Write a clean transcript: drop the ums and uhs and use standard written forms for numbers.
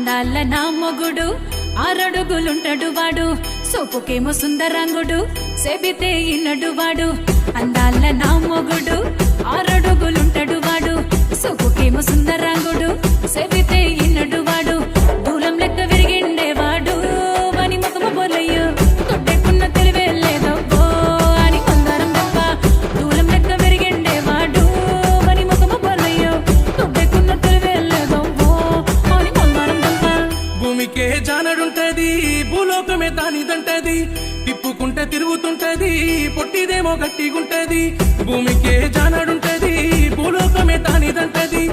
అందాల నా మొగుడు ఆరడుగులుంటడు వాడు సోపుకేమో సుందరంగుడు సెబితే ఇన్నడు వాడు అందాల నా మొగుడు ఆరడుగులుంటడు వాడు సోపుకేమో సుందరంగుడు సెబితే ఇన్నడు వాడు దూలం లెక్క విరిగిండేవాడు వాని ముఖము బొలయ్యో తొట్టెకున్న తెలివే లేదబ్బో అని కొందరం తప్ప దూలం లెక్క విరిగిండేవాడు వాని ముఖము బొలయ్యో తొట్టెకున్న తెలివే లేదబ్బో అని కొందరం తప్ప భూమికే జానడుంటది భూలోకమే దానిదంటది తిప్పుకుంటే తిరుగుతుంటది పొట్టిదేమో గట్టిగుంటది భూమికే జానడుంటది భూలోకమే దానిదంటది